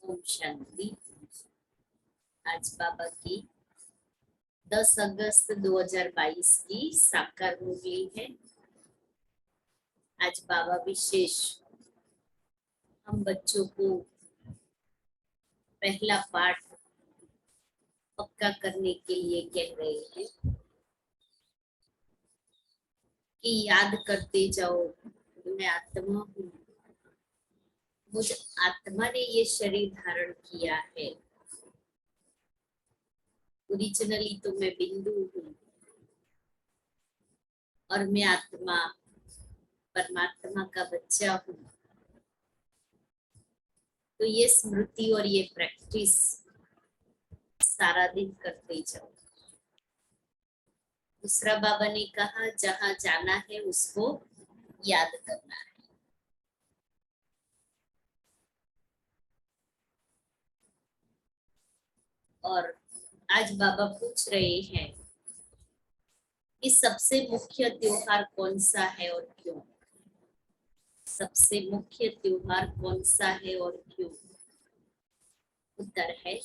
ओम शांति। आज बाबा की 10 अगस्त 2022 की साकार मुरली है। आज बाबा विशेष हम बच्चों को पहला पाठ पक्का करने के लिए कह रहे हैं कि याद करते जाओ, मैं आत्मा हूँ। मुझ आत्मा ने ये शरीर धारण किया है। ओरिजिनली तो मैं बिंदु हूँ और मैं आत्मा परमात्मा का बच्चा हूँ। तो ये स्मृति और ये प्रैक्टिस सारा दिन करते जाओ। दूसरा बाबा ने कहा, जहां जाना है उसको याद करना है। और आज बाबा पूछ रहे हैं कि सबसे मुख्य त्योहार कौन सा है और क्यों। सबसे मुख्य त्योहार कौन सा है और क्यों? उत्तर है,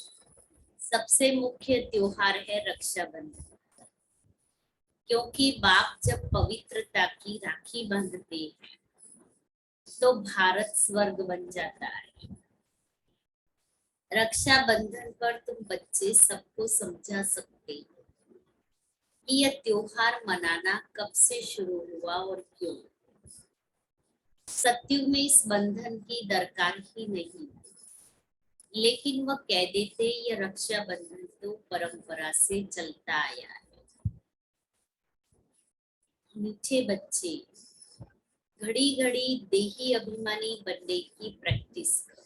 सबसे मुख्य त्योहार है रक्षाबंधन। क्योंकि बाप जब पवित्रता की राखी बांधते हैं तो भारत स्वर्ग बन जाता है। रक्षाबंधन पर तुम बच्चे सबको समझा सकते हो कि यह त्योहार मनाना कब से शुरू हुआ और क्यों। सत्युग में इस बंधन की दरकार ही नहीं, लेकिन वह कह देते यह रक्षाबंधन तो परंपरा से चलता आया है। मीठे बच्चे, घड़ी घड़ी देही अभिमानी बनने की प्रैक्टिस करो।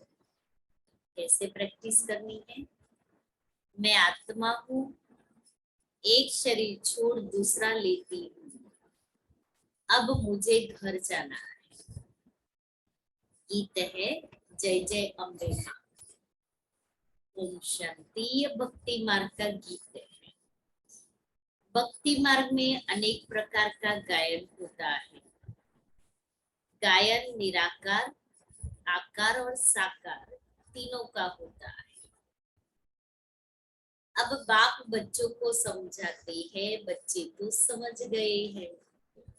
कैसे प्रैक्टिस करनी है? मैं आत्मा हूँ, एक शरीर छोड़ दूसरा लेती हूँ, अब मुझे घर जाना है। गीत है जय जय अम्बे मां। ओम शांति। ये भक्ति मार्ग का गीत है। भक्ति मार्ग में अनेक प्रकार का गायन होता है। गायन निराकार, आकार और साकार तीनों का होता है। अब बाप बच्चों को समझाते हैं। बच्चे तो समझ गए हैं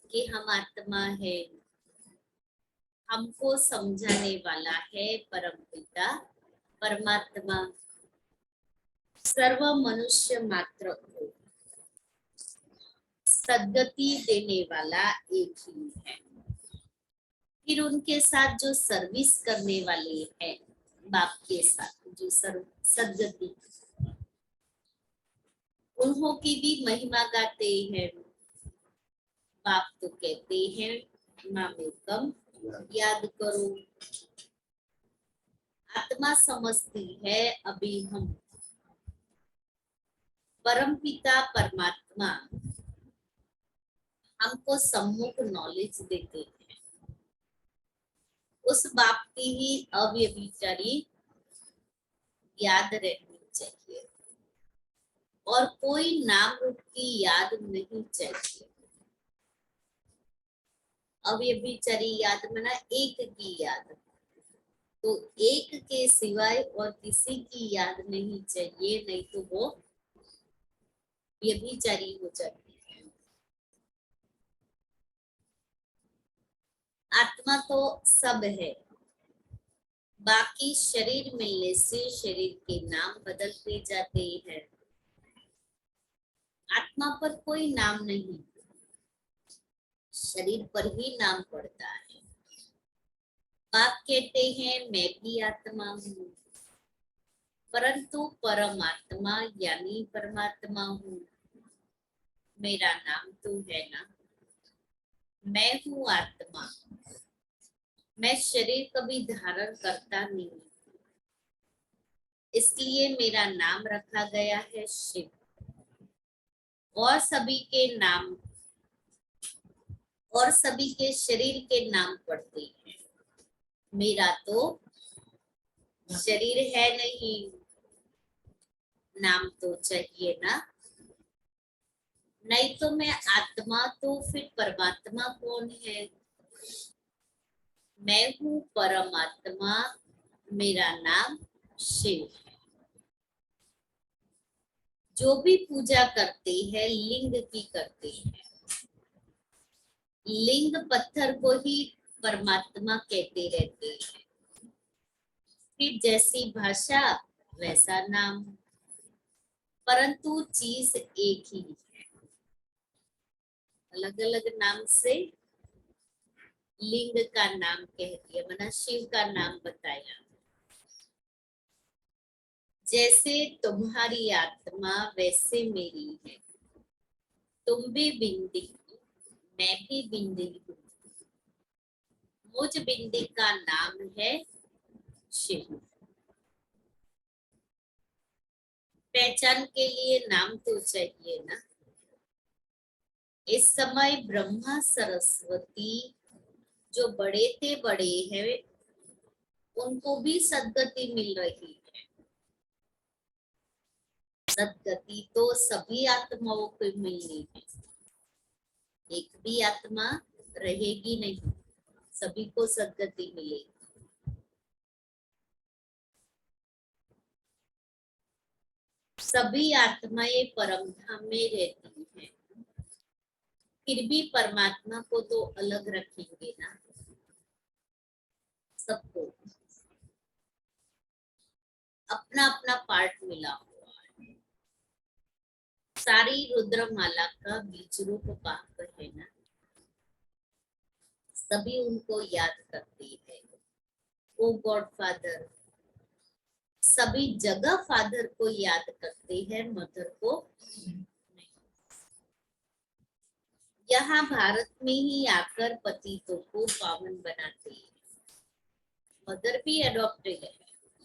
कि हम आत्मा है। हमको समझाने वाला है परमपिता परमात्मा। सर्व मनुष्य मात्र को सद्गति देने वाला एक ही है। फिर उनके साथ जो सर्विस करने वाले हैं, बाप के साथ जो सद्गति, उन्हों की भी महिमा गाते हैं। बाप तो कहते हैं नामेकम याद करो। आत्मा समझती है अभी हम परमपिता परमात्मा हमको सम्मुख नॉलेज देते हैं। उस बाप की ही अव्यभिचारी याद रहनी चाहिए और कोई नाम रूप की याद नहीं चाहिए। अव्यभिचारी याद मना एक की याद, तो एक के सिवाय और किसी की याद नहीं चाहिए, नहीं तो वो व्यभिचारी हो जाती है। आत्मा तो सब है, बाकी शरीर मिलने से शरीर के नाम बदलते जाते हैं। आत्मा पर कोई नाम नहीं, शरीर पर ही नाम पड़ता है। बाप कहते हैं मैं भी आत्मा हूँ, परंतु परमात्मा यानी परमात्मा हूँ। मेरा नाम तो है ना, मैं हूँ आत्मा। मैं शरीर कभी धारण करता नहीं, इसलिए मेरा नाम रखा गया है शिव। और सभी के नाम और सभी के शरीर के नाम पड़ते हैं। मेरा तो शरीर है नहीं, नाम तो चाहिए ना। नहीं तो मैं आत्मा, तो फिर परमात्मा कौन है? मैं हूँ परमात्मा, मेरा नाम शिव। जो भी पूजा करते हैं लिंग की करते हैं। लिंग पत्थर को ही परमात्मा कहते रहते हैं। फिर जैसी भाषा वैसा नाम, परंतु चीज एक ही है। अलग अलग नाम से लिंग का नाम कह दिया, मना शिव का नाम बताया। जैसे तुम्हारी आत्मा वैसे मेरी है। तुम भी बिंदी, मैं भी बिंदी हूँ। मुझ बिंदी का नाम है शिव। पहचान के लिए नाम तो चाहिए ना। इस समय ब्रह्मा सरस्वती जो बड़े थे बड़े हैं, उनको भी सद्गति मिल रही है। सद्गति तो सभी आत्माओं को मिलनी है। एक भी आत्मा रहेगी नहीं, सभी को सद्गति मिलेगी। सभी आत्माएं परम धाम में रहती हैं, फिर भी परमात्मा को तो अलग रखेंगे ना। सबको अपना अपना पार्ट मिला हुआ है। सारी रुद्रमाला का बीज रूप पाप है ना। सभी उनको याद करती है। ओ गॉड फादर, सभी जगह फादर को याद करते हैं, मदर को नहीं। यहाँ भारत में ही आकर पतितों को पावन बनाते हैं। मदर भी अडॉप्टेड है,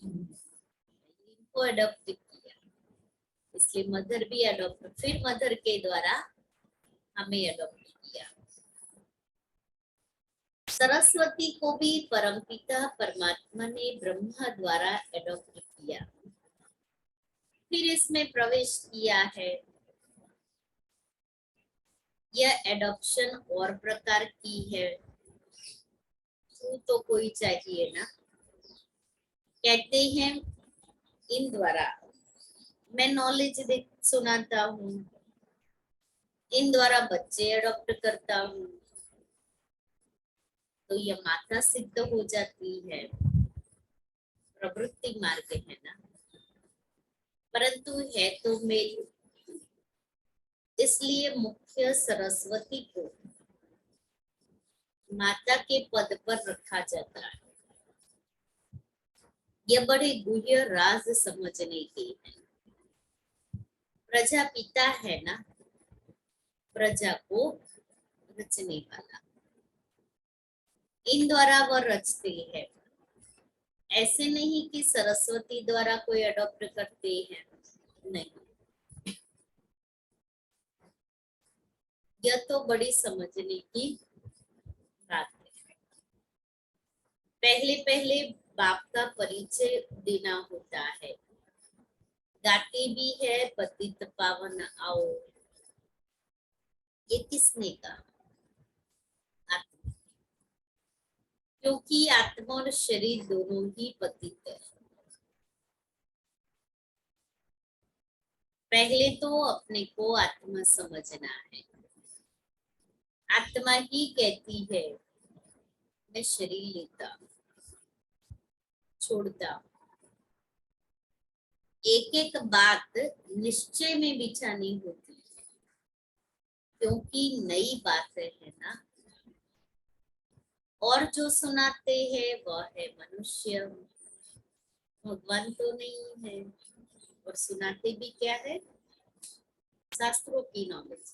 इनको अडॉप्ट किया, इसलिए मदर भी अडॉप्ट, फिर मदर के द्वारा हमें अडॉप्ट किया। सरस्वती को भी परमपिता परमात्मा ने ब्रह्मा द्वारा अडॉप्ट किया, फिर इसमें प्रवेश किया है। यह एडॉप्शन और प्रकार की है, तो कोई चाहिए ना। कहते हैं इन द्वारा मैं नॉलेज सुनाता हूँ, इन द्वारा बच्चे अडॉप्ट करता हूँ, तो यह माता सिद्ध हो जाती है, प्रवृत्ति मार्ग है ना। परंतु है तो मेरी, इसलिए मुख्य सरस्वती को माता के पद पर रखा जाता है। यह बड़े गुह्य राज समझने के हैं। प्रजा पिता है ना, प्रजा को रचने वाला, इन द्वारा वह रचते हैं। ऐसे नहीं कि सरस्वती द्वारा कोई अडॉप्ट करते हैं, नहीं। यह तो बड़ी समझने की बात है। पहले पहले बाप का परिचय देना होता है। गाते भी है पतित पावन आओ, ये किसने कहा? आत्मा, क्योंकि आत्मा और शरीर दोनों ही पतित है। पहले तो अपने को आत्मा समझना है। आत्मा ही कहती है मैं शरीर लेता छोड़ता। एक एक बात निश्चय में बिछानी होती है, क्योंकि नई बात है ना। और जो सुनाते हैं वह है मनुष्य, भगवान तो नहीं है। और सुनाते भी क्या है? शास्त्रों की नॉलेज।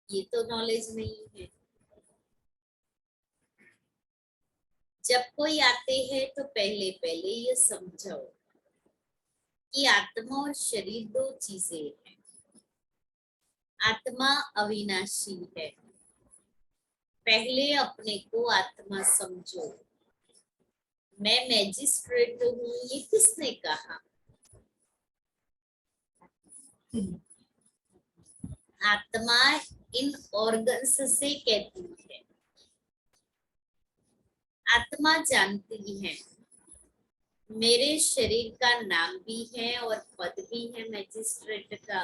ये तो नॉलेज नहीं है। जब कोई आते हैं तो पहले पहले ये समझाओ कि आत्मा और शरीर दो चीजें हैं। आत्मा अविनाशी है। पहले अपने को आत्मा समझो। मैं मैजिस्ट्रेट हूँ, ये किसने कहा? आत्मा इन ऑर्गन्स से कहती है। आत्मा जानती है मेरे शरीर का नाम भी है और पद भी है मैजिस्ट्रेट का।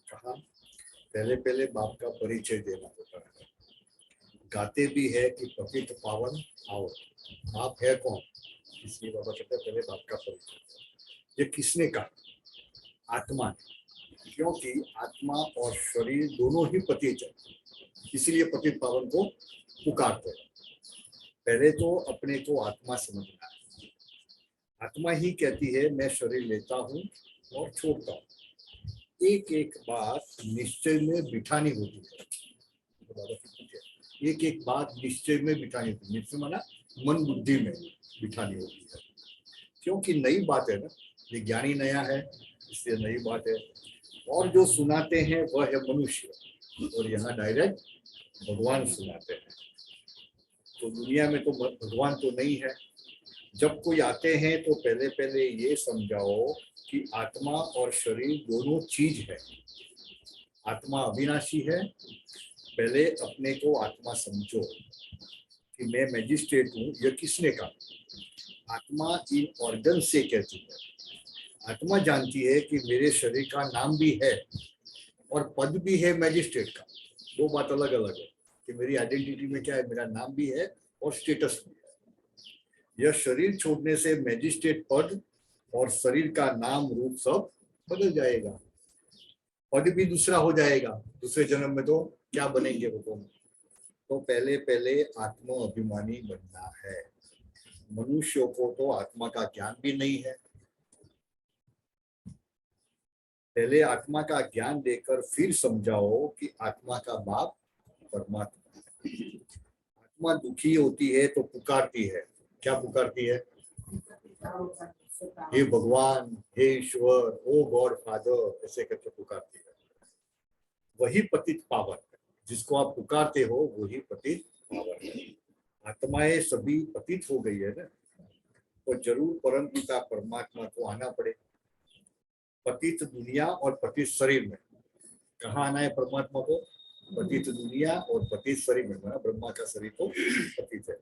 कहा पहले पहले बाप का परिचय देना होता है। गाते भी है कि पतित पावन आओ, बाप है कौन, इसलिए बाबा कहते हैं पहले बाप का परिचय। ये किसने कहा? आत्मा ने, क्योंकि आत्मा और शरीर दोनों ही पतित है, इसीलिए पतित पावन को पुकारते हैं। पहले तो अपने को आत्मा समझना है। आत्मा ही कहती है मैं शरीर लेता हूँ और छोड़ता हूँ। एक एक बात निश्चय में बिठानी होती है। तो बाबा कहते हैं एक एक बात निश्चय में बिठानी होती है। निश्चय माना मन बुद्धि में बिठानी होती है, क्योंकि नई बात है ना, ये ज्ञानी नया है इसलिए नई बात है। और जो सुनाते हैं वह है मनुष्य, और यहाँ डायरेक्ट भगवान सुनाते हैं। तो दुनिया में तो भगवान तो नहीं है। जब कोई आते हैं तो पहले पहले ये समझाओ कि आत्मा और शरीर दोनों चीज है। आत्मा अविनाशी है। पहले अपने को आत्मा समझो कि मैं मैजिस्ट्रेट हूँ। यह किसने कहा? आत्मा इन ऑर्गन से कहती है। आत्मा जानती है कि मेरे शरीर का नाम भी है और पद भी है मैजिस्ट्रेट का। दो बात अलग अलग है कि मेरी आइडेंटिटी में क्या है, मेरा नाम भी है और स्टेटस भी है। यह शरीर छोड़ने से मैजिस्ट्रेट पद और शरीर का नाम रूप सब बदल जाएगा। पद भी दूसरा हो जाएगा। दूसरे जन्म में तो क्या बनेंगे वो? तो पहले पहले आत्मा अभिमानी बनना है। मनुष्यों को तो आत्मा का ज्ञान भी नहीं है। पहले आत्मा का ज्ञान देकर फिर समझाओ कि आत्मा का बाप परमात्मा है। आत्मा दुखी होती है तो पुकारती है। क्या पुकारती है? हे भगवान, हे ईश्वर, ओ गॉड फादर, ऐसे करके पुकारती है। वही पतित पावन है। जिसको आप पुकारते हो वही पतित पावन है। आत्माएं सभी पतित हो गई है ना, तो जरूर परम पिता परमात्मा को आना पड़े। पतित दुनिया और पतित शरीर में कहाँ आना है परमात्मा को? पतित दुनिया और पतित शरीर में। ब्रह्मा का शरीर तो पतित है।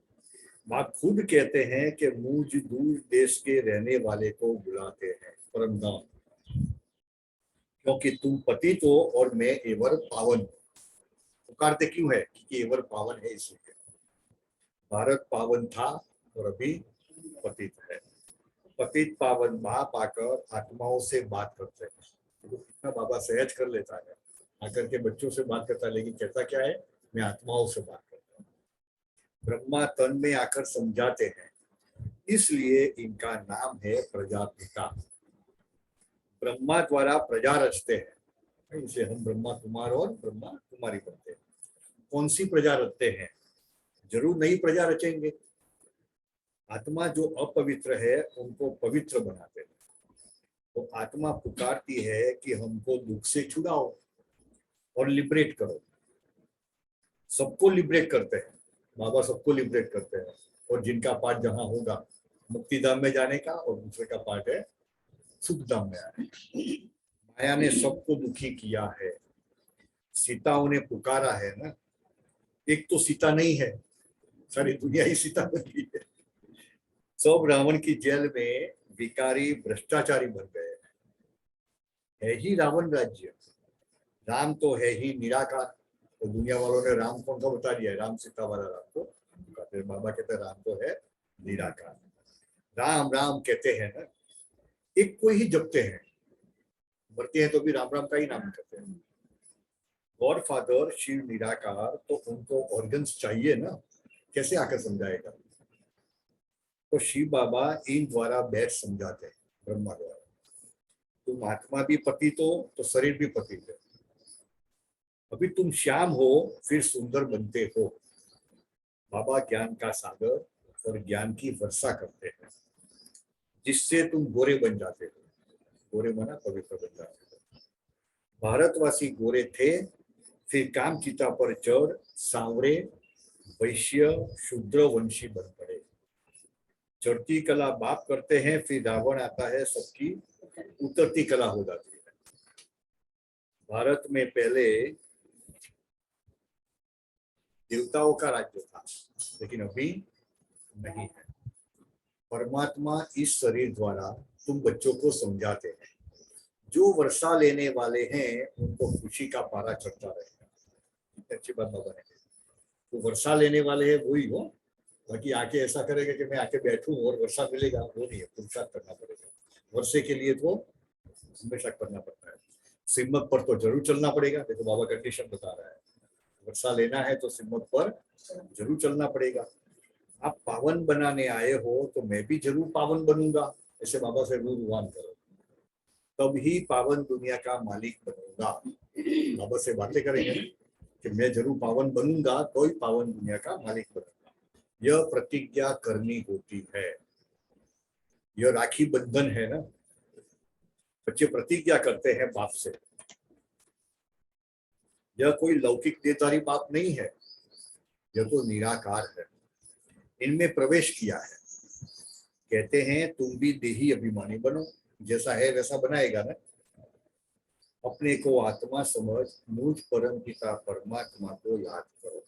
बाप खुद कहते हैं कि मुझ दूर देश के रहने वाले को बुलाते हैं परम धाम, क्योंकि तुम पतित हो और मैं एवर पावन हूँ। पुकारते क्यों है? क्योंकि एवर पावन है इसलिए। भारत पावन था और अभी पतित है। पतित पावन बाप आकर आत्माओं से बात करते हैं। तो कितना बाबा सहज कर लेता है, आकर के बच्चों से बात करता है, लेकिन कहता क्या है? मैं आत्माओं से बात करता हूँ। ब्रह्मा तन में आकर समझाते हैं, इसलिए इनका नाम है प्रजापिता। ब्रह्मा द्वारा प्रजा रचते हैं, इसे हम ब्रह्मा कुमार और ब्रह्मा कुमारी बनते हैं। कौन सी प्रजा रचते हैं? जरूर नई प्रजा रचेंगे। आत्मा जो अपवित्र है उनको पवित्र बनाते हैं। तो आत्मा पुकारती है कि हमको दुख से छुड़ाओ और लिबरेट करो। सबको लिबरेट करते हैं बाबा, सबको लिबरेट करते हैं। और जिनका पार्ट जहां होगा मुक्तिधाम में जाने का, और दूसरे का पार्ट है सुखधाम में आने। माया ने सबको दुखी किया है। सीता उन्हें पुकारा है ना। एक तो सीता नहीं है, सारी दुनिया ही सीता बन गई है। सब रावण की जेल में भिखारी भ्रष्टाचारी बन गए हैं। है ही रावण राज्य। राम तो है ही निराकार। तो दुनिया वालों ने राम कौन सा बता दिया है? राम सीता वाला राम को कहते हैं। बाबा कहते हैं राम तो है निराकार। राम राम कहते हैं ना, एक को ही जपते हैं। मरते हैं तो भी राम राम का ही नाम करते हैं। गॉड फादर शिव निराकार, तो उनको ऑर्गन्स चाहिए ना, कैसे आकर समझाएगा? तो शिव बाबा इन द्वारा बैठ समझाते हैं ब्रह्मा द्वारा। तुम आत्मा भी पतित हो तो शरीर भी पतित है। अभी तुम श्याम हो फिर सुंदर बनते हो। बाबा ज्ञान का सागर और ज्ञान की वर्षा करते हैं, जिससे तुम गोरे बन जाते हो। गोरे माना पवित्र बन जाते हो। भारतवासी गोरे थे, फिर काम चिता पर चढ़ सांवरे वैश्य शूद्र वंशी बन पड़े। चढ़ती कला बाप करते हैं, फिर रावण आता है, सबकी उतरती कला हो जाती है। भारत में पहले देवताओं का राज्य था, लेकिन अभी नहीं है। परमात्मा इस शरीर द्वारा तुम बच्चों को समझाते हैं। जो वर्षा लेने वाले हैं उनको खुशी का पारा चढ़ता रहेगा। अच्छी बात बाबा ने, तो वर्षा लेने वाले हैं वही हो, बाकी आके ऐसा करेगा कि मैं आके बैठूं और वर्षा मिलेगा, वो नहीं है। पुरुषार्थ करना पड़ेगा वर्षे के लिए, तो हमेशा करना पड़ता है। सिमत पर तो जरूर चलना पड़ेगा। देखो बाबा कंडीशन बता रहा है, वर्षा लेना है तो सिमत पर जरूर चलना पड़ेगा। आप पावन बनाने आए हो तो मैं भी जरूर पावन बनूंगा, ऐसे बाबा से रूवान करो, तब ही पावन दुनिया का मालिक बनूंगा। बाबा से बातें करेंगे कि मैं जरूर पावन बनूंगा तो ही पावन दुनिया का मालिक बनूंगा। यह प्रतिज्ञा करनी होती है। यह राखी बंधन है ना, बच्चे प्रतिज्ञा करते हैं बाप से। यह कोई लौकिक देहधारी बाप नहीं है, यह तो निराकार है। इनमें प्रवेश किया है। कहते हैं तुम भी देही अभिमानी बनो, जैसा है वैसा बनाएगा ना। अपने को आत्मा समझ मुझ परम पिता परमात्मा को याद करो।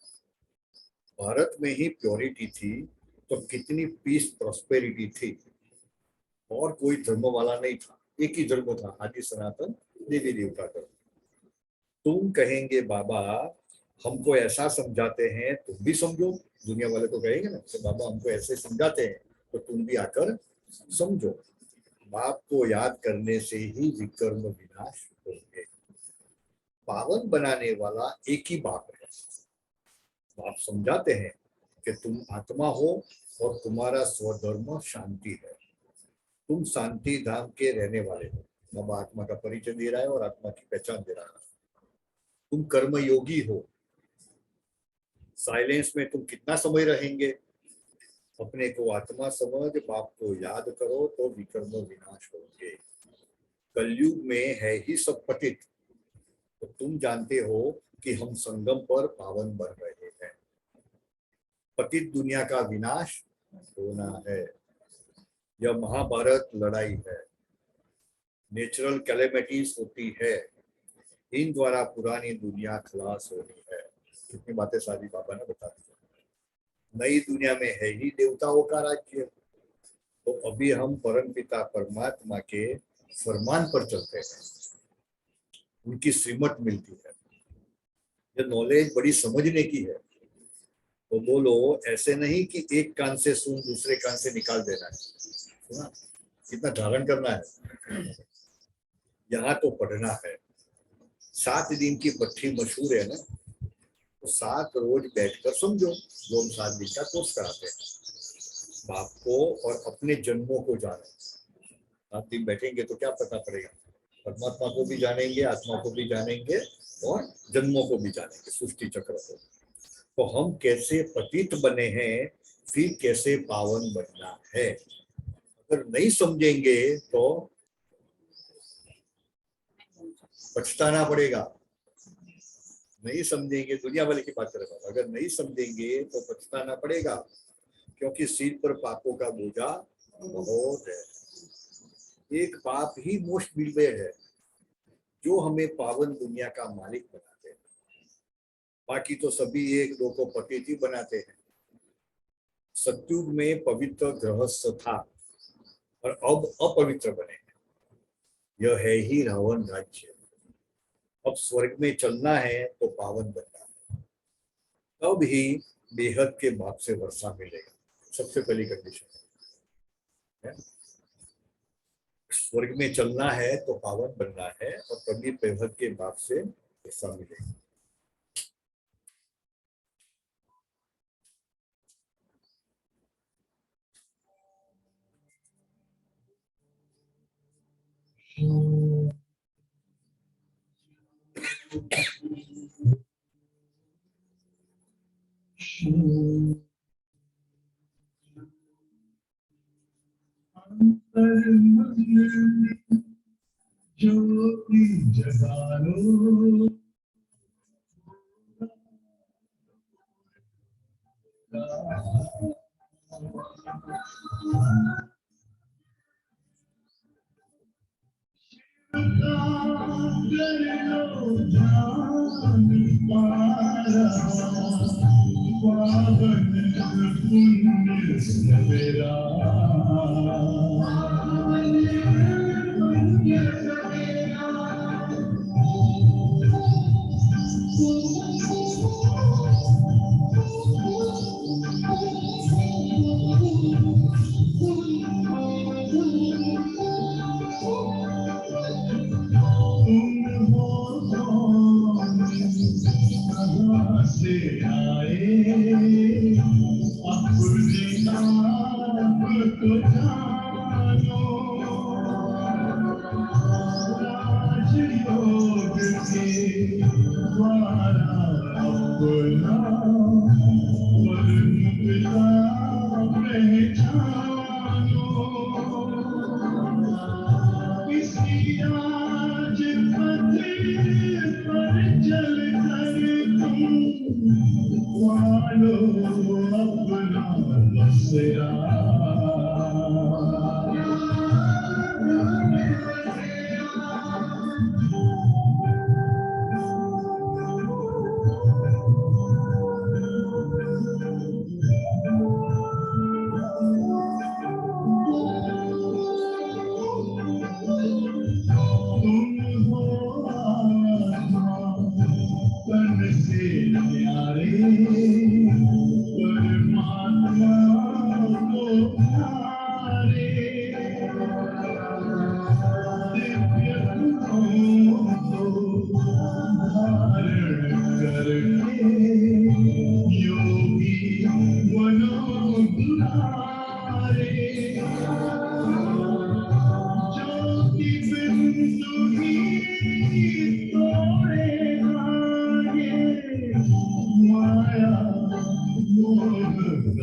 भारत में ही प्योरिटी थी तो कितनी पीस प्रॉस्पेरिटी थी। और कोई धर्म वाला नहीं था, एक ही धर्म था, आदि सनातन देवी देवता धर्म। तुम कहेंगे बाबा हमको ऐसा समझाते हैं, तुम भी समझो। दुनिया वाले तो कहेंगे ना कि बाबा हमको ऐसे समझाते हैं तो तुम भी आकर समझो। बाप को याद करने से ही विकर्म विनाश होंगे। पावन बनाने वाला एक ही बाप है। बाप समझाते हैं कि तुम आत्मा हो और तुम्हारा स्वधर्म शांति है। तुम शांति धाम के रहने वाले हो। बाबा आत्मा का परिचय दे रहा है और आत्मा की पहचान दे रहा है। तुम कर्मयोगी हो। साइलेंस में तुम कितना समय रहेंगे? अपने को आत्मा समझ बाप को याद करो तो विकर्म विनाश होंगे। कलयुग में है ही सब पतित, तो तुम जानते हो कि हम संगम पर पावन बन रहे हैं। पतित दुनिया का विनाश होना है। यह महाभारत लड़ाई है। नेचुरल कैलेमिटीज होती है, इन द्वारा पुरानी दुनिया खलास होनी है। कितनी बातें सारी बाबा ने बता दी। नई दुनिया में है ही देवताओं का राज्य, तो अभी हम परम पिता परमात्मा के फरमान पर चलते हैं, उनकी श्रीमत मिलती है। ये नॉलेज बड़ी समझने की है। तो बोलो ऐसे नहीं कि एक कान से सुन दूसरे कान से निकाल देना है, सुना कितना धारण करना है। यहाँ तो पढ़ना है। 7 दिन की भट्ठी मशहूर है ना, तो 7 रोज बैठकर समझो। जो हम 7 दिन का कोर्स कराते हैं, बाप को और अपने जन्मों को जाने। 7 दिन बैठेंगे तो क्या पता पड़ेगा, परमात्मा को भी जानेंगे, आत्मा को भी जानेंगे और जन्मों को भी जानेंगे, सृष्टि चक्र को। तो हम कैसे पतित बने हैं, फिर कैसे पावन बनना है, अगर नहीं समझेंगे तो पछताना पड़ेगा। नहीं समझेंगे, दुनिया वाले की बात कर रहा हूं, अगर नहीं समझेंगे तो पछताना पड़ेगा, क्योंकि सिर पर पापों का बोझा बहुत है। एक पाप ही मोस्ट बिलवेड है जो हमें पावन दुनिया का मालिक बनाते हैं। बाकी तो सभी एक दो को पतित ही बनाते हैं। सतयुग में पवित्र गृहस्थ था और अब अपवित्र बने। यह है ही रावण राज्य। अब स्वर्ग में चलना है तो पावन बनना है, तब ही बेहद के बाप से वर्षा मिलेगा। सबसे पहली कंडीशन है। स्वर्ग में चलना है तो पावन बनना है और तभी बेहद के बाप से वर्षा मिलेगी। ज्योति जगालो पुण्य सवेरा तुम हो कौन कहाँ से आए अपने आप को जानो राजयोग के द्वारा अपना परम पिता पहचानो इसी आज पथ पर चल कर तुम पालो अपना बसेरा तुम हो आत्मा तन से न्यारे परमात्मा को प्यारे दिव्य गुणों को धारण करके योगी मनोद्वारे ज्योति बिंदु ही तोड़ेगा ये माया मोह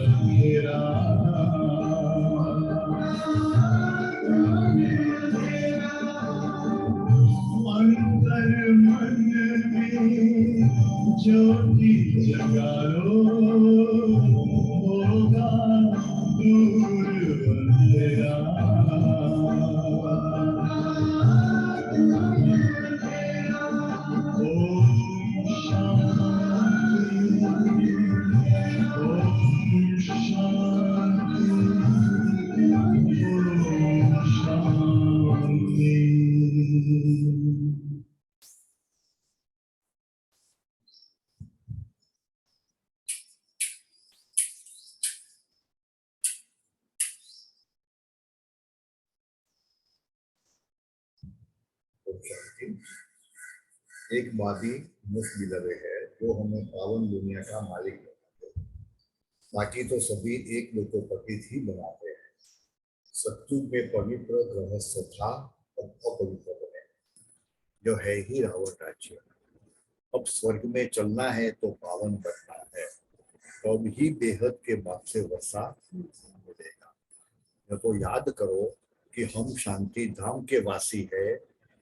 अंधेरा अंतर मन में ज्योति जगा लो होगा दूर अंधेरा ओम शांति ओम शांति ओम शांति एक वादी मुफ्त बिलवे है जो हमें पावन दुनिया का मालिक बनाते हैं। बाकी तो सभी एक को पतित ही बनाते हैं। सत्युग में पवित्र गृहस्थ था, अब अपवित्र बने, जो है ही रावण राज्य। अब स्वर्ग में चलना है तो पावन बनना है, तब ही बेहद के बाप से वर्षा मिलेगा। न तो याद करो कि हम शांति धाम के वासी है,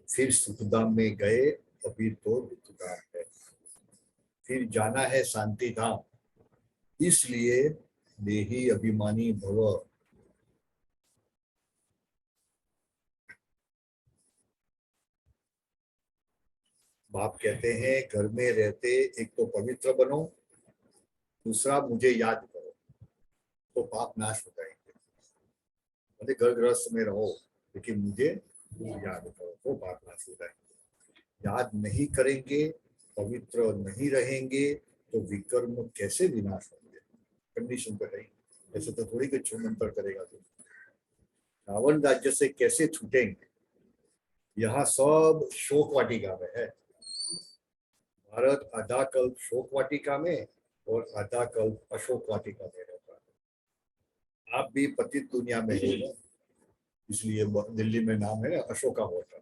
फिर सुखधाम में गए, अभी तो दुखधाम है। फिर जाना है शांति धाम, इसलिए देही अभिमानी भव। बाप कहते हैं घर में रहते एक तो पवित्र बनो, दूसरा मुझे याद करो, तो पाप नाश हो जाएंगे। भले घर गृहस्थ में रहो लेकिन मुझे याद करो तो पाप नाश हो जाएंगे। याद नहीं करेंगे, पवित्र नहीं रहेंगे तो विकर्म कैसे विनाश होंगे? कंडीशन पे रहेंगे। ऐसे तो थोड़ी कोई मंत्र करेगा तो रावण राज्य से कैसे छूटेंगे? यहाँ सब शोक वाटिका में है। भारत आधा कल्प शोक वाटिका में और आधा कल्प अशोक वाटिका में रहता है। आप भी पतित दुनिया में हो ना, इसलिए दिल्ली में नाम है अशोका होटल।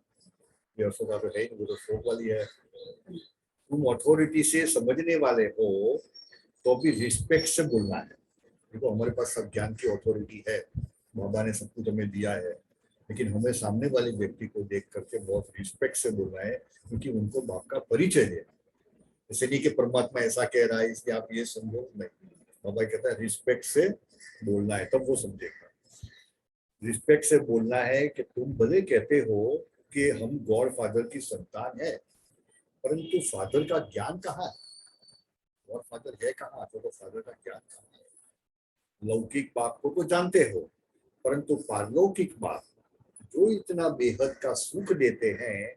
ये अशोका तो है, वो तो शोक वाली है। तुम अथॉरिटी से समझने वाले हो तो भी रिस्पेक्ट से बोलना है। देखो हमारे पास सब ज्ञान की अथॉरिटी है, बाबा ने सब कुछ हमें दिया है, लेकिन हमें सामने वाले व्यक्ति को देख करके बहुत रिस्पेक्ट से बोलना है, क्योंकि उनको बाप का परिचय देना। ऐसे नहीं कि परमात्मा ऐसा कह रहा है इसलिए आप ये समझो, नहीं। बाबा कहता है रिस्पेक्ट से बोलना है, तब वो समझेगा। रिस्पेक्ट से बोलना है कि तुम भले कहते हो कि हम गॉड फादर की संतान है, परंतु फादर का ज्ञान कहाँ है? गॉड फादर है कहाँ, तो फादर का ज्ञान कहाँ है? लौकिक बाप को तो जानते हो, परंतु पारलौकिक बाप जो इतना बेहद का सुख देते हैं,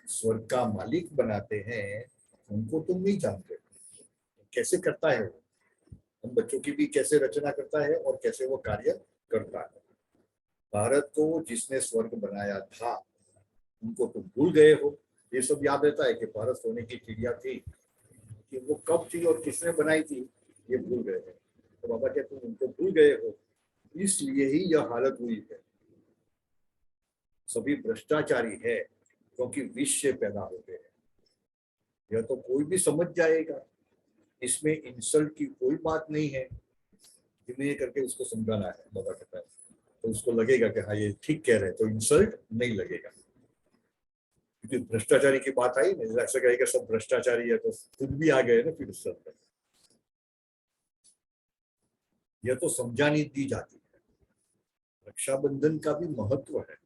स्वर्ग का मालिक बनाते हैं, उनको तुम नहीं जानते। कैसे करता है वो, हम बच्चों की भी कैसे रचना करता है और कैसे वो कार्य करता है। भारत को जिसने स्वर्ग बनाया था उनको तुम भूल गए हो। ये सब याद रहता है कि भारत सोने की चिड़िया थी, कि वो कब थी और किसने बनाई थी, ये भूल गए हैं। तो बाबा क्या तुम उनको भूल गए हो, इसलिए ही यह हालत हुई है। सभी भ्रष्टाचारी है क्योंकि विष से पैदा होते हैं। यह तो कोई भी समझ जाएगा, इसमें इंसल्ट की कोई बात नहीं है। धीमे करके उसको समझाना है बाबा कहता है, तो उसको लगेगा कि हाँ ये ठीक कह रहे हैं, तो इंसल्ट नहीं लगेगा। क्योंकि भ्रष्टाचारी की बात आई ना, ऐसा कहेगा सब भ्रष्टाचारी है तो खुद भी आ गए ना फिर उस सब में। यह तो समझानी दी जाती है। रक्षाबंधन का भी महत्व है।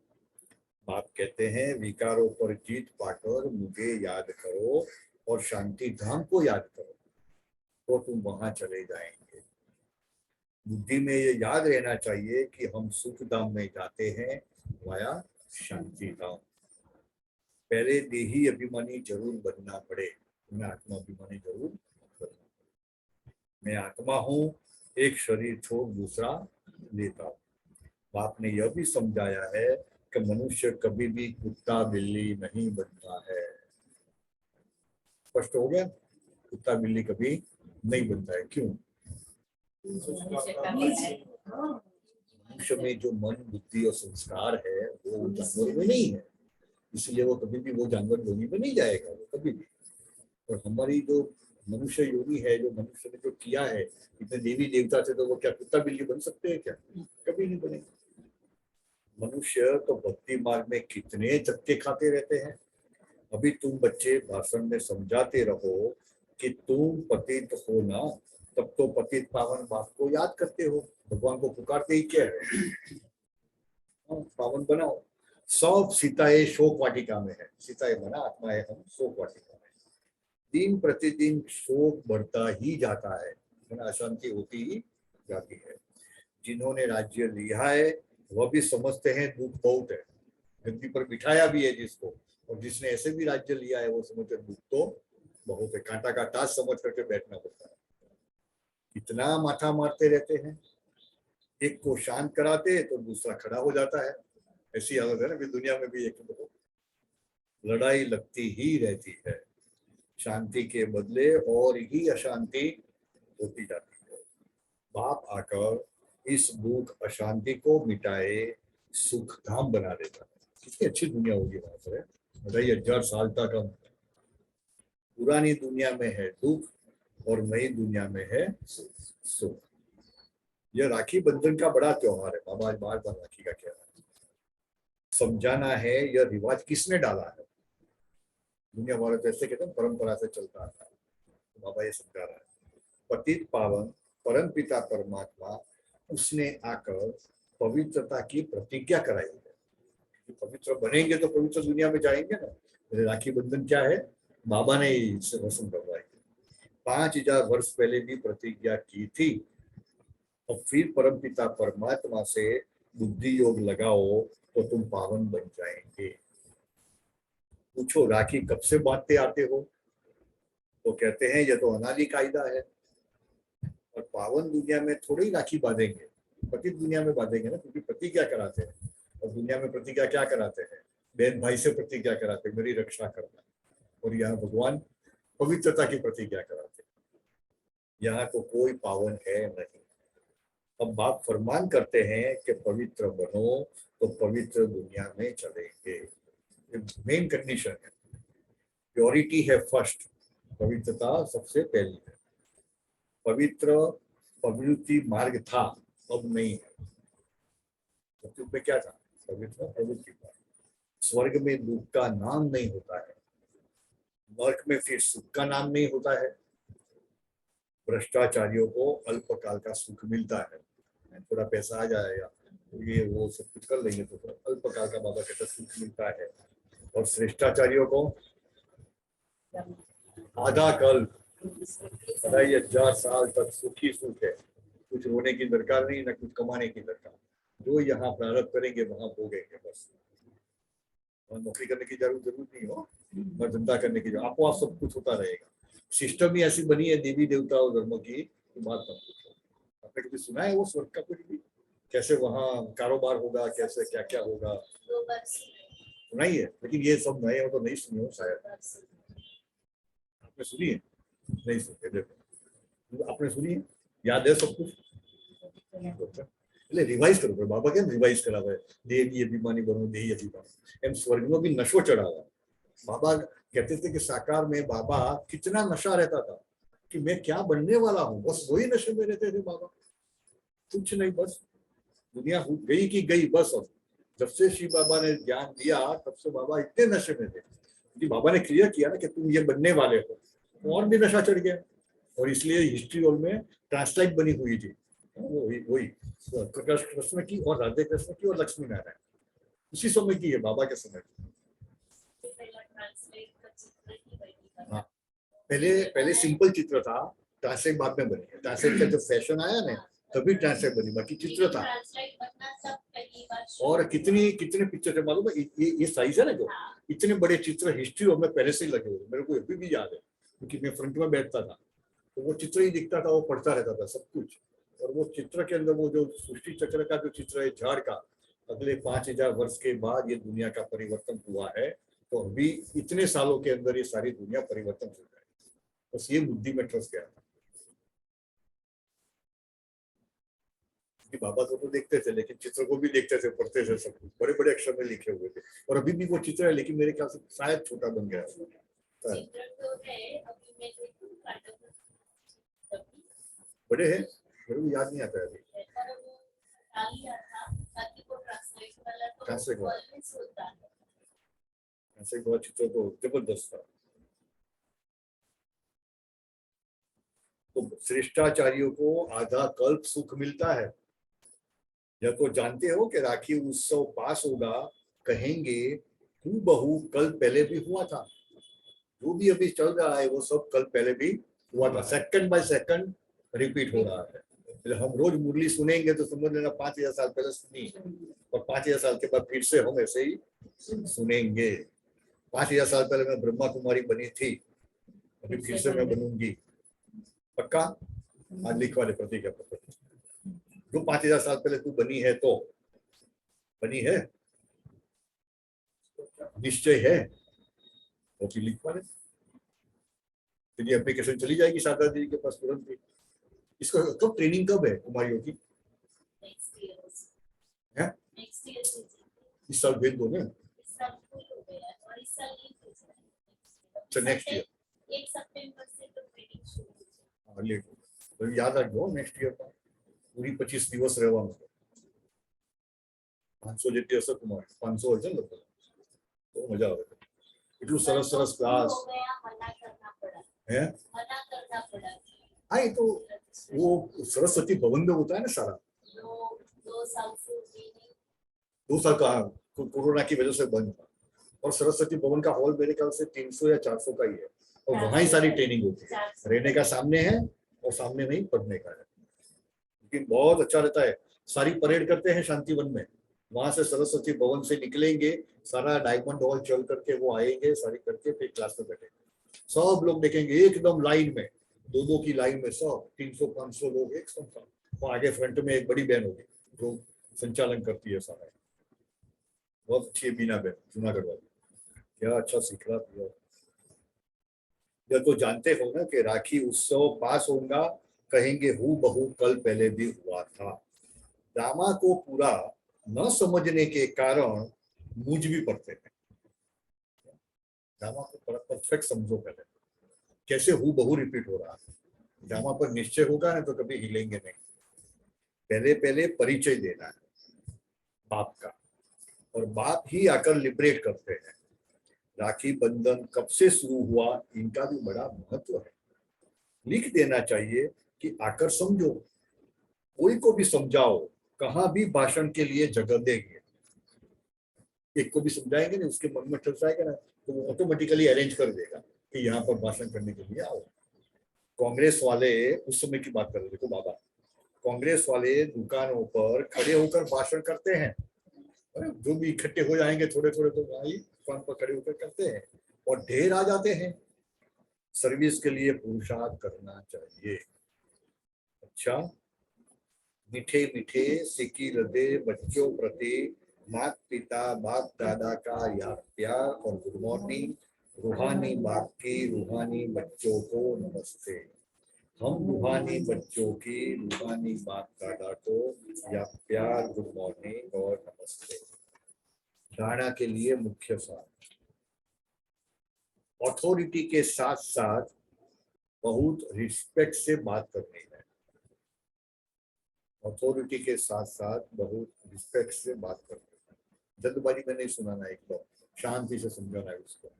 बाप कहते हैं विकारों पर जीत पाकर मुझे याद करो और शांति धाम को याद करो, तो तुम वहां चले जाएंगे। बुद्धि में ये याद रहना चाहिए कि हम सुख धाम में जाते हैं वाया शांति धाम। पहले देही अभिमानी जरूर बनना पड़े, मैं आत्मा अभिमानी जरूर बनना पड़े। मैं आत्मा हूँ, एक शरीर छोड़ दूसरा लेता हूँ। बाप ने यह भी समझाया है कि मनुष्य कभी भी कुत्ता बिल्ली नहीं बनता है। स्पष्ट हो गया, कुत्ता बिल्ली कभी नहीं बनता है। क्यों? मनुष्य में जो मन बुद्धि और संस्कार है वो जानवर में नहीं है, इसलिए वो कभी भी वो जानवर योनि में नहीं जाएगा, वो कभी भी। और हमारी जो मनुष्य योनि है, जो मनुष्य ने जो किया है इतने देवी देवता से, तो वो क्या कुत्ता बिल्ली बन सकते हैं क्या? कभी नहीं बनेंगे। मनुष्य तो भक्ति मार्ग में कितने चक्के खाते रहते हैं। अभी तुम बच्चे भाषण में समझाते रहो कि तुम पतित हो ना, तब तो पतित पावन बाप को याद करते हो, भगवान को पुकारते ही क्या है, पावन बनाओ। सब सीताएं शोक वाटिका में है, सीताएं बना आत्मा है, हम शोक वाटिका में। दिन प्रतिदिन शोक बढ़ता ही जाता है, अशांति होती ही जाती है। जिन्होंने राज्य लिया है वह भी समझते हैं दुख बहुत है, गद्दी पर बिठाया भी है जिसको, और जिसने ऐसे भी राज्य लिया है वो समझते दुख तो बहुत है, कांटा का ताज समझ करके बैठना पड़ता है। इतना माथा मारते रहते हैं, एक को शांत कराते तो दूसरा खड़ा हो जाता है। ऐसी हालत है ना कि दुनिया में भी एक लड़ाई लगती ही रहती है, शांति के बदले और ही अशांति होती जाती है। बाप आकर इस दुख अशांति को मिटाए सुख धाम बना देता है। कितनी अच्छी दुनिया होगी वहां पर, 1000 साल तक हम पुरानी दुनिया में है दुख और नई दुनिया में है सुख। यह राखी बंधन का बड़ा त्योहार है। बाबा बार बार राखी का कह रहा है, समझाना है यह रिवाज किसने डाला है। दुनिया वाले तो ऐसे कहते हैं परंपरा से चलता आता है, तो बाबा ये समझा रहा है पतित पावन परम पिता परमात्मा उसने आकर पवित्रता की प्रतिज्ञा कराई है कि पवित्र बनेंगे तो पवित्र दुनिया में जाएंगे ना। राखी बंधन क्या है, बाबा ने रस्म करवाई। 5000 वर्ष पहले भी प्रतिज्ञा की थी, और फिर परम पिता परमात्मा से बुद्धि योग लगाओ तो तुम पावन बन जाएंगे। पूछो राखी कब से बांधते आते हो, तो कहते हैं यह तो अनादि कायदा है। और पावन दुनिया में थोड़ी ही राखी बांधेंगे, पतित दुनिया में बांधेंगे ना, क्योंकि प्रतिज्ञा कराते हैं। और दुनिया में प्रतिज्ञा क्या कराते हैं, बहन भाई से प्रतिज्ञा कराते हैं मेरी रक्षा करना। और यहाँ भगवान पवित्रता की प्रतिज्ञा कराते हैं। यहाँ तो कोई पावन है नहीं। अब बाप फरमान करते हैं कि पवित्र बनो तो पवित्र दुनिया में चलेंगे। मेन कंडीशन है, प्योरिटी है फर्स्ट, पवित्रता सबसे पहली है। पवित्र प्रवृत्ति मार्ग था, अब नहीं है। सत्युग में क्या था, पवित्र प्रवृत्ति मार्ग। स्वर्ग में दुख का नाम नहीं होता है, नरक में फिर सुख का नाम नहीं होता है। भ्रष्टाचारियों को अल्पकाल का सुख मिलता है, थोड़ा पैसा आ जाएगा तो ये वो सब कुछ कर लेंगे तो अल्पकाल का बाबा कहता सुख मिलता है। और श्रेष्ठाचार्यों को आधा कल 2500 साल तक सुखी सुख है। कुछ रोने की दरकार नहीं, ना कुछ कमाने की दरकार। जो यहाँ प्रारब्ध करेंगे वहां भोगेंगे बस। और नौकरी करने की जरूरत नहीं हो, और धंधा करने की, आपको आप सब कुछ होता रहेगा। सिस्टम ही ऐसी बनी है देवी देवता और धर्म की, बात मत पूछो। आपने कभी सुना है वो स्वर्ग का कुछ भी, कैसे वहाँ कारोबार होगा, कैसे क्या क्या होगा? सुना ही है, लेकिन ये सब नए हो तो नहीं सुनी हो शायद। आपने सुनी है? नहीं सुनी। देखो आपने सुनी है, याद है सब कुछ? એટલે રિવાઇઝ કરવું પડે. બાબા કેમ રિવાઇઝ કરાવે? દેહી અભિમાની બનો, દેહી અભિમાન એમ સ્વર્ગનો भी નશો ચડાવે. बाबा कहते थे कि साकार में बाबा कितना नशा रहता था कि मैं क्या बनने वाला हूँ, बस वही नशे में रहते थे बाबा, कुछ नहीं, बस दुनिया गई की गई बस। अब जब से शिव बाबा ने ज्ञान दिया तब से बाबा इतने नशे में थे कि बाबा ने क्लियर किया ना कि तुम ये बनने वाले हो, और भी नशा चढ़ गया। और इसलिए हिस्ट्री हॉल में ट्रांसलाइट बनी हुई थी, वही कृष्ण की और राधे कृष्ण की और लक्ष्मी नारायण, उसी समय की है, बाबा के समय की। हाँ, पहले सिंपल चित्र था, ट्रांसलेट बाद में बनी है। ट्रांसलेट का जो फैशन आया ना तभी ट्रांसलेट बनी, बाकी चित्र था। और कितने पिक्चर थे मालूम है? ये साइज है ना, जो इतने बड़े चित्र हिस्ट्री और में पहले से ही लगे हुए, मेरे को अभी भी याद है क्योंकि मैं फ्रंट में बैठता था तो वो चित्र ही दिखता था, वो पढ़ता रहता था सब कुछ। और वो चित्र के अंदर वो जो सृष्टि चक्र का जो चित्र है झाड़ का, अगले 5000 वर्ष के बाद ये दुनिया का परिवर्तन हुआ है, तो अभी इतने सालों के अंदर ये सारी दुनिया परिवर्तन हो जाए, बस ये बुद्धि में ट्रस्ट गया था। बाबा तो देखते थे लेकिन चित्र को भी देखते थे, पढ़ते थे, सब कुछ बड़े बड़े अक्षर में लिखे हुए थे। और अभी भी वो चित्र है लेकिन मेरे ख्याल से शायद छोटा बन गया है। बड़े हैं, मेरे को याद नहीं आता है अभी। ऐसे बहुत चित्र तो जबरदस्त था। तो श्रेष्ठाचार्यों को आधा कल्प सुख मिलता है। यह तो जानते हो कि राखी उत्सव पास होगा, कहेंगे हूबहू कल पहले भी हुआ था। जो भी अभी चल रहा है वो सब कल पहले भी हुआ था, सेकंड बाय सेकंड रिपीट हो रहा है। हम रोज मुरली सुनेंगे तो समझ लेना 5000 साल पहले सुनी, और 5000 साल के बाद फिर से हम ऐसे ही सुनेंगे। 5000 साल पहले मैं ब्रह्मा कुमारी बनी थी, अभी फिर से मैं बनूंगी, पक्का? आज लिखवा ले प्रतिज्ञा पत्र, जो 5000 साल पहले तू बनी है तो बनी है, निश्चय है, वो भी लिखवा ले। तेरी एप्लीकेशन चली जाएगी शारदा जी के पास तुरंत ही। इसको कब ट्रेनिंग कब है कुमारियों की? है? इस साल भेज दो ना। अच्छा नेक्स्ट ईयर 1 सितंबर से तो ट्रेनिंग शुरू हो हाँ लेट तो याद रखो नेक्स्ट ईयर का पूरी 25 દિવસ રહેવાનું છે। 500 જેટલી હશે કુમાર, 500 હશે ને તો મજા આવે। એટલું સરસ ક્લાસ है। हाँ ये तो वो सरस्वती भवन में होता है ना सारा। 2 साल का कोरोना की वजह से बंद था, और सरस्वती भवन का हॉल मेरे ख्याल से 300 या 400 का ही है, और वहाँ ही सारी ट्रेनिंग होती है। रहने का सामने है और सामने में ही पढ़ने का है, लेकिन बहुत अच्छा रहता है। सारी परेड करते हैं शांतिवन में, वहां से सरस्वती भवन से निकलेंगे, सारा डायमंड हॉल चल करके वो आएंगे, सारी करके फिर क्लास में बैठेंगे। सब लोग देखेंगे एकदम लाइन में, 2-2 की लाइन में, सब 300-500 लोग एक साथ। और आगे फ्रंट में एक बड़ी बहन होगी जो संचालन करती है सारा, बहुत अच्छी है बीना बहन, जूनागढ़ वाली, क्या अच्छा सिखला दिया। यह तो जानते हो ना कि राखी उत्सव पास होगा, कहेंगे हूबहू कल पहले भी हुआ था। ड्रामा को पूरा न समझने के कारण मूंझ भी पड़ते हैं। ड्रामा को परफेक्ट समझो पहले, कैसे हूबहू रिपीट हो रहा है। ड्रामा पर निश्चय होगा ना तो कभी हिलेंगे नहीं। पहले परिचय देना है बाप का, और बाप ही आकर लिबरेट करते हैं। राखी बंधन कब से शुरू हुआ, इनका भी बड़ा महत्व है। लिख देना चाहिए कि आकर समझो, कोई को भी समझाओ, कहाँ भी भाषण के लिए जगह देंगे। एक को भी समझाएंगे ना, उसके मन में ठस जाएगा ना, तो वो ऑटोमेटिकली अरेंज कर देगा कि यहाँ पर भाषण करने के लिए आओ। कांग्रेस वाले उस समय की बात कर रहे, देखो बाबा कांग्रेस वाले दुकानों पर खड़े होकर भाषण करते हैं, जो भी इकट्ठे हो जाएंगे थोड़े थोड़े तो भाई दुकान पर खड़े होकर करते हैं और ढेर आ जाते हैं। सर्विस के लिए पुरुषार्थ करना चाहिए। अच्छा, मीठे मीठे सिकी हृदय बच्चों प्रति माता पिता बाप दादा का याद प्यार और गुड मॉर्निंग। रूहानी बाप की रूहानी बच्चों को नमस्ते। हम रूहानी बच्चों की रूहानी बाप दादा को या प्यार गुड मॉर्निंग और नमस्ते। धारणा के लिए मुख्य सार, अथॉरिटी के साथ साथ बहुत रिस्पेक्ट से बात करनी है। अथॉरिटी के साथ साथ बहुत रिस्पेक्ट से बात करनी है। जल्दबाजी में नहीं सुनाना, एकदम शांति से समझाना है उसको।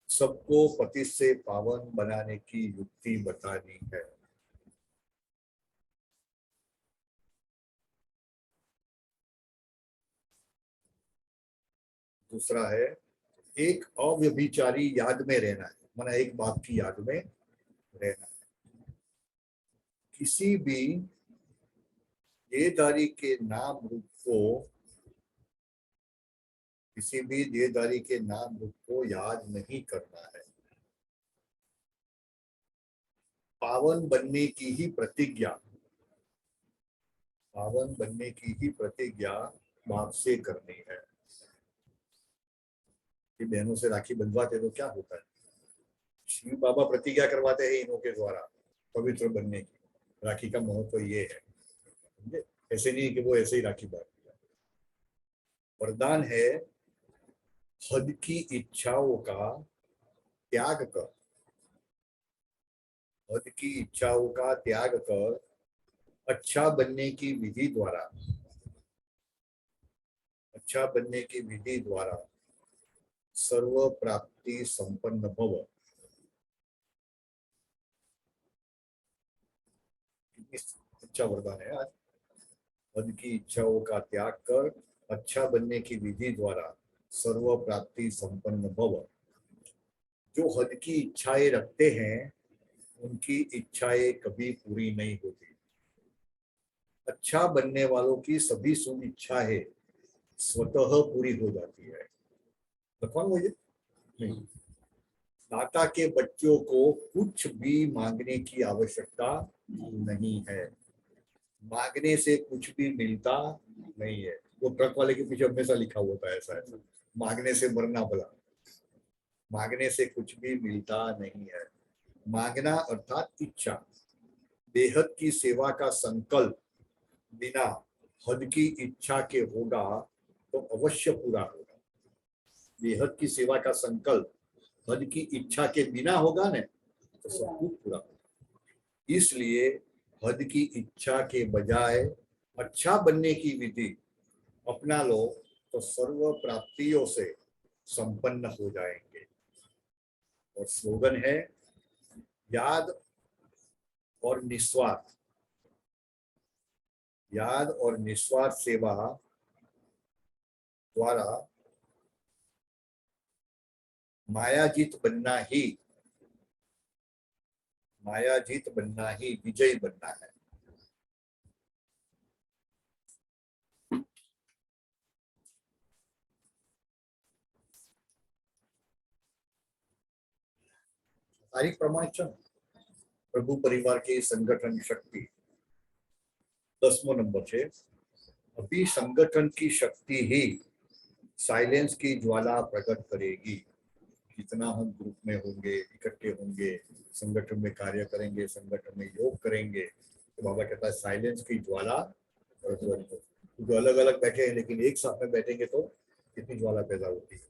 सबको पति से पावन बनाने की युक्ति बतानी है। दूसरा है एक अव्यभिचारी याद में रहना है, माना एक बाप की याद में रहना है। किसी भी देहधारी के नाम रूप को, किसी भी देहधारी के नाम रूप को याद नहीं करना है। पावन बनने की ही प्रतिज्ञा, पावन बनने की ही प्रतिज्ञा बाप से करनी है। कि बहनों से राखी बंधवाते तो क्या होता है, शिव बाबा प्रतिज्ञा करवाते हैं इनों के द्वारा पवित्र बनने की। राखी का महत्व तो ये है, समझे? ऐसे नहीं कि वो ऐसे ही राखी बांध दिया। वरदान है हद की इच्छाओं का त्याग कर, हद की इच्छाओं का त्याग कर अच्छा बनने की विधि द्वारा, अच्छा बनने की विधि द्वारा सर्व प्राप्ति संपन्न भव। अच्छा वरदान है आज। हद की इच्छाओं का त्याग कर अच्छा बनने की विधि द्वारा सर्व प्राप्ति संपन्न भव। जो हद की इच्छाएं रखते हैं उनकी इच्छाएं कभी पूरी नहीं होती। अच्छा बनने वालों की सभी शुभ इच्छाएं स्वतः पूरी हो जाती है। लखवान मुझे नहीं, दाता के बच्चों को कुछ भी मांगने की आवश्यकता नहीं है। मांगने से कुछ भी मिलता नहीं है। वो ट्रक वाले के पीछे हमेशा लिखा होता है ऐसा ऐसा, मांगने से मरना भला। मांगने से कुछ भी मिलता नहीं है। मांगना अर्थात इच्छा। बेहद की सेवा का संकल्प बिना हद की इच्छा के होगा तो अवश्य पूरा होगा। बेहद की सेवा का संकल्प हद की इच्छा के बिना होगा न तो सब कुछ पूरा होगा। इसलिए हद की इच्छा के बजाय अच्छा बनने की विधि अपना लो तो सर्व प्राप्तियों से संपन्न हो जाएंगे। और स्लोगन है याद और निस्वार्थ, याद और निस्वार्थ सेवा द्वारा मायाजीत बनना ही, मायाजीत बनना ही विजयी बनना है। तारीख प्रमाणित प्रभु परिवार की संगठन शक्ति 10वां नंबर है। अभी संगठन की शक्ति ही साइलेंस की ज्वाला प्रकट करेगी। जितना हम ग्रुप में होंगे, इकट्ठे होंगे, संगठन में कार्य करेंगे, संगठन में योग करेंगे, तो बाबा कहता है साइलेंस की ज्वाला प्रज्वलित हो। जो अलग अलग बैठे हैं लेकिन एक साथ में बैठेंगे तो कितनी ज्वाला पैदा होती है।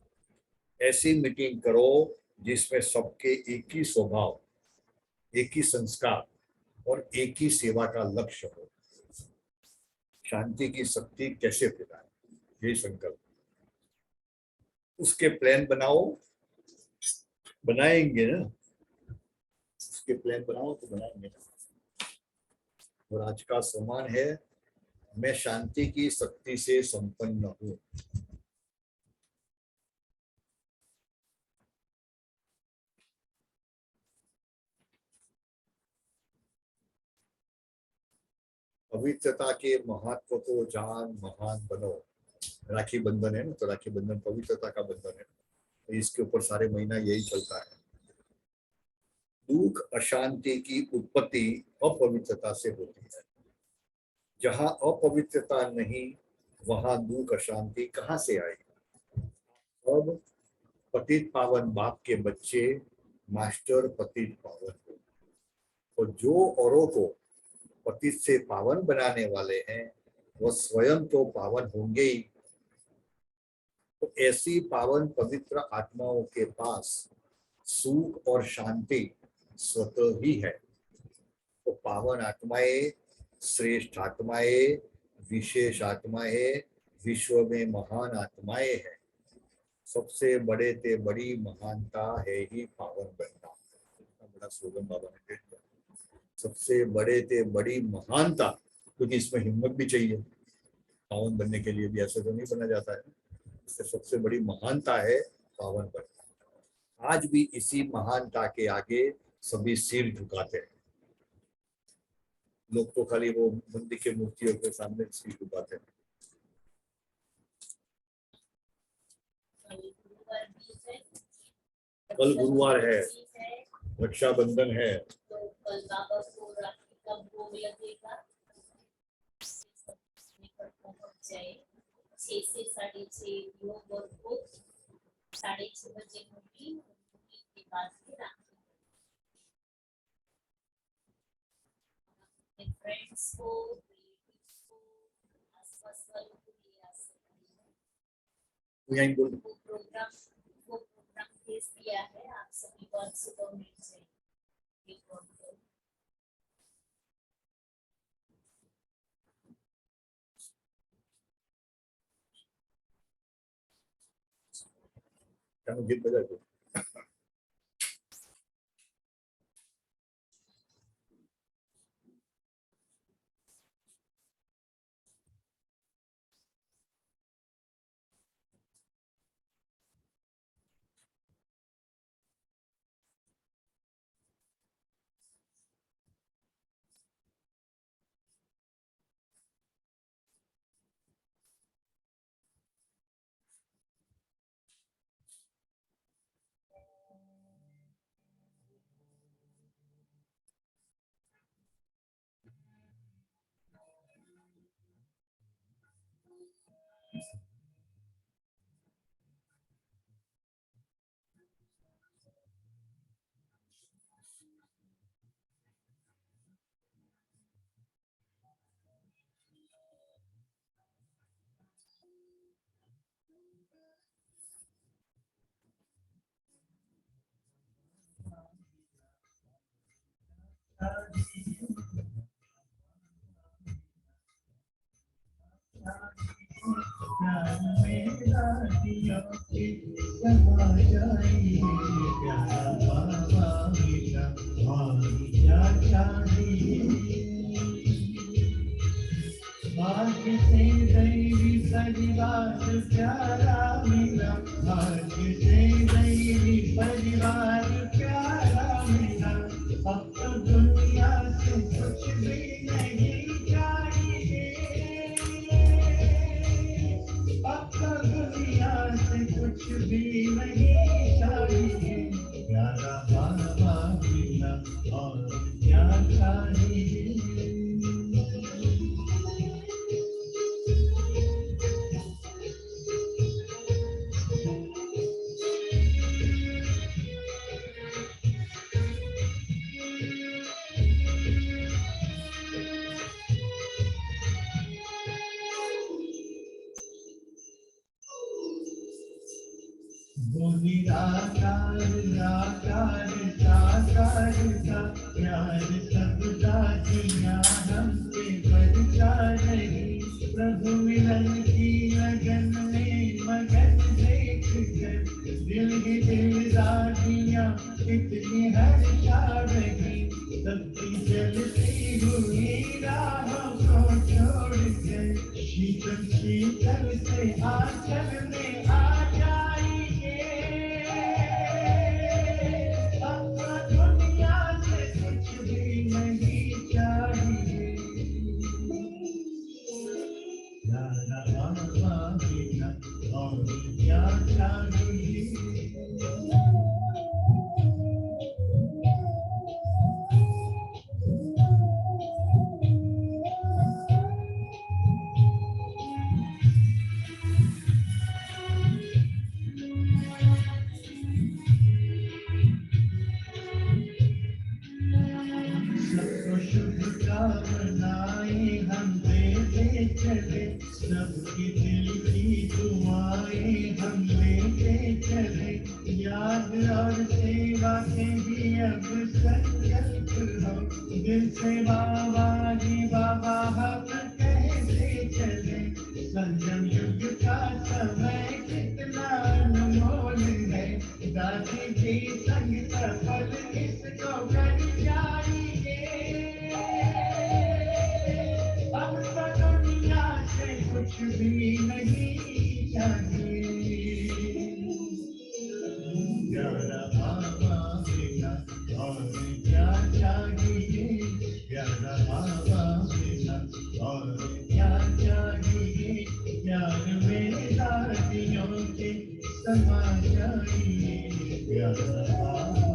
ऐसी मीटिंग करो जिसमें सबके एक ही स्वभाव, एक ही संस्कार और एक ही सेवा का लक्ष्य हो। शांति की शक्ति कैसे फैलाए, यही संकल्प। उसके प्लान बनाओ, बनाएंगे ना, उसके प्लान बनाओ तो बनाएंगे ना। और आज का सम्मान है मैं शांति की शक्ति से संपन्न हूँ। पवित्रता के महत्व को जान महान बनो। राखी बंधन है ना, तो राखी बंधन पवित्रता का बंधन है, तो इसके ऊपर सारे महीना यही चलता है। दुख अशांति की उत्पत्ति अपवित्रता से होती है। जहां अपवित्रता नहीं वहां दुख अशांति कहाँ से आएगी। अब पतित पावन बाप के बच्चे मास्टर पतित पावन हो, और जो औरों को पतित से पावन बनाने वाले हैं वह स्वयं तो पावन होंगे ही। तो ऐसी पावन पवित्र आत्माओं के पास सुख और शांति स्वतः ही है। तो पावन आत्माएं, श्रेष्ठ आत्माएं, विशेष आत्माएं, विश्व में महान आत्माएं हैं। सबसे बड़े ते बड़ी महानता है ही पावन बनना। इतना बड़ा स्लोगन बाबा ने दे दिया, सबसे बड़े ते बड़ी महानता, क्योंकि इसमें हिम्मत भी चाहिए। पावन बनने के लिए भी ऐसे तो नहीं बना जाता है। इससे सबसे बड़ी महानता है पावन बनना। आज भी इसी महानता के आगे सभी सिर झुकाते हैं। लोग तो खाली वो मंदिर के मूर्तियों के सामने सिर झुकाते हैं। कल गुरुवार है, रक्षाबंधन है। तो कल बाबा को राखी का भोग लगेगा। पहुंच जाए 6 से 6:30 योग और भोग 6:30 बजे होगी। के बाद फिर अपने फ्रेंड्स को, रिलेटिव्स को, आसपास वालों को ले आ सकते हैं। वो प्रोग्राम भेज दिया है, आप सभी को आज सुबह मिल जाएगी। गीत बजा दो। सबकी दिल की दुआएं हम लेते चले, याद और सेवा के भी अब संकल्प हो, दिल से बाबा जी बाबा हम कहते चले। संगम युग का समय कितना अनमोल है, दादी जी संग सफल इसको कर जाएंगे। अब तो दुनिया से कुछ भी नहीं चाहिए, प्यारा बाबा बिना और क्या चाहिए, प्यारा बाबा बिना और क्या चाहिए, प्यार में दादियों के समा जाइए, प्यारा बाबा